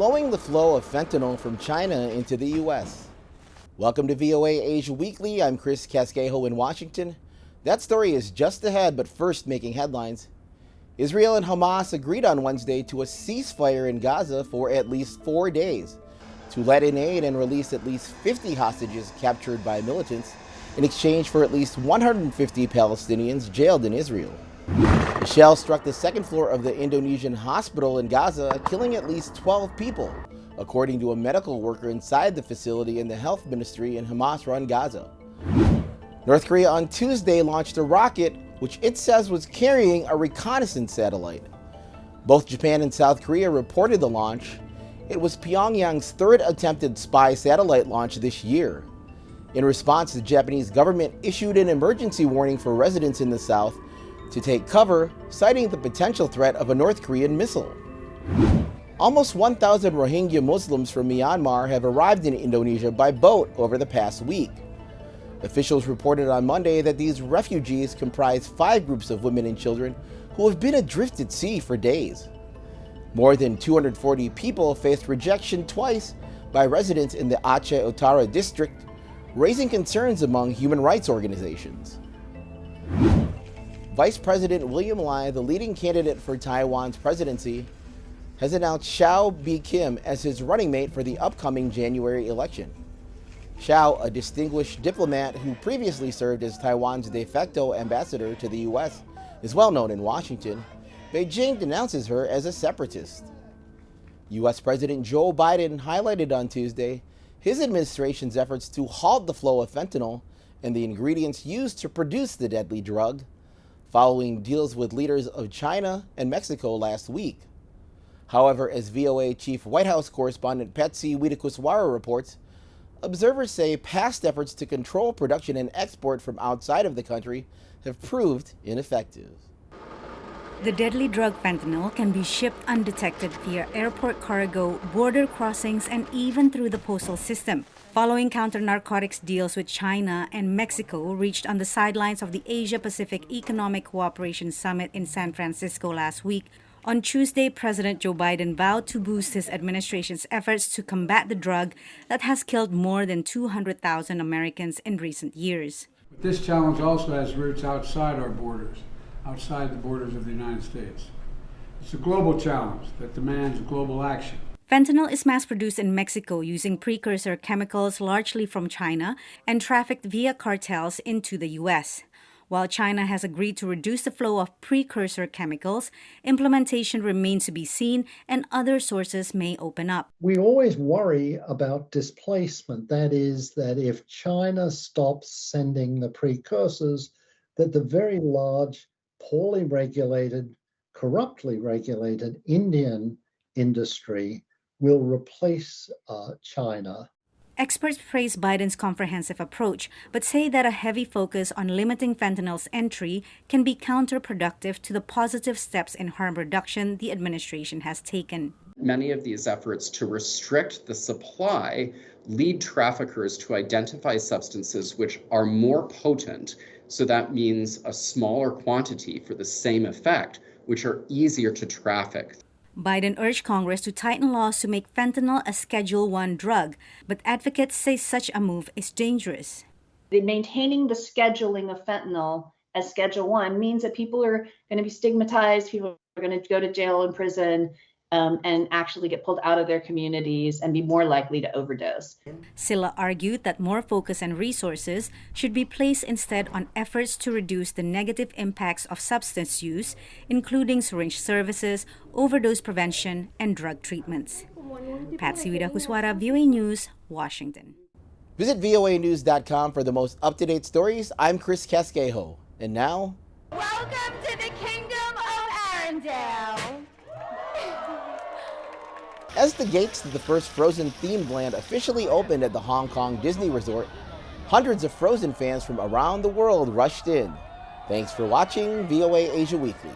slowing the flow of fentanyl from China into the U.S. Welcome to VOA Asia Weekly. I'm Chris Casquejo in Washington. That story is just ahead, but first making headlines. Israel and Hamas agreed on Wednesday to a ceasefire in Gaza for at least 4 days to let in aid and release at least 50 hostages captured by militants in exchange for at least 150 Palestinians jailed in Israel. The shell struck the second floor of the Indonesian Hospital in Gaza, killing at least 12 people, according to a medical worker inside the facility in the health ministry in Hamas-run Gaza. North Korea on Tuesday launched a rocket which it says was carrying a reconnaissance satellite. Both Japan and South Korea reported the launch. It was Pyongyang's third attempted spy satellite launch this year. In response, the Japanese government issued an emergency warning for residents in the south to take cover, citing the potential threat of a North Korean missile. Almost 1,000 Rohingya Muslims from Myanmar have arrived in Indonesia by boat over the past week. Officials reported on Monday that these refugees comprise 5 groups of women and children who have been adrift at sea for days. More than 240 people faced rejection twice by residents in the Aceh Utara district, raising concerns among human rights organizations. Vice President William Lai, the leading candidate for Taiwan's presidency, has announced Hsiao B-Kim as his running mate for the upcoming January election. Hsiao, a distinguished diplomat who previously served as Taiwan's de facto ambassador to the U.S., is well known in Washington. Beijing denounces her as a separatist. U.S. President Joe Biden highlighted on Tuesday his administration's efforts to halt the flow of fentanyl and the ingredients used to produce the deadly drug, following deals with leaders of China and Mexico last week. However, as VOA Chief White House correspondent Patsy Widakuswara reports, observers say past efforts to control production and export from outside of the country have proved ineffective. The deadly drug fentanyl can be shipped undetected via airport cargo, border crossings, and even through the postal system, following counter-narcotics deals with China and Mexico reached on the sidelines of the Asia-Pacific Economic Cooperation Summit in San Francisco last week. On Tuesday, President Joe Biden vowed to boost his administration's efforts to combat the drug that has killed more than 200,000 Americans in recent years. But this challenge also has roots outside our borders, outside the borders of the United States. It's a global challenge that demands global action. Fentanyl is mass-produced in Mexico using precursor chemicals largely from China and trafficked via cartels into the U.S. While China has agreed to reduce the flow of precursor chemicals, implementation remains to be seen and other sources may open up. We always worry about displacement. That is, that if China stops sending the precursors, that the very large, poorly regulated, corruptly regulated Indian industry will replace China. Experts praise Biden's comprehensive approach, but say that a heavy focus on limiting fentanyl's entry can be counterproductive to the positive steps in harm reduction the administration has taken. Many of these efforts to restrict the supply lead traffickers to identify substances which are more potent, so that means a smaller quantity for the same effect, which are easier to traffic. Biden urged Congress to tighten laws to make fentanyl a Schedule I drug, but advocates say such a move is dangerous. Maintaining the scheduling of fentanyl as Schedule I means that people are going to be stigmatized, people are going to go to jail and prison, and actually get pulled out of their communities and be more likely to overdose. Silla argued that more focus and resources should be placed instead on efforts to reduce the negative impacts of substance use, including syringe services, overdose prevention, and drug treatments. Patsy Widakuswara, VOA News, Washington. Visit voanews.com for the most up-to-date stories. I'm Chris Casquejo. And now, welcome to the Kingdom of Arendelle. As the gates to the first Frozen-themed land officially opened at the Hong Kong Disney Resort, hundreds of Frozen fans from around the world rushed in. Thanks for watching VOA Asia Weekly.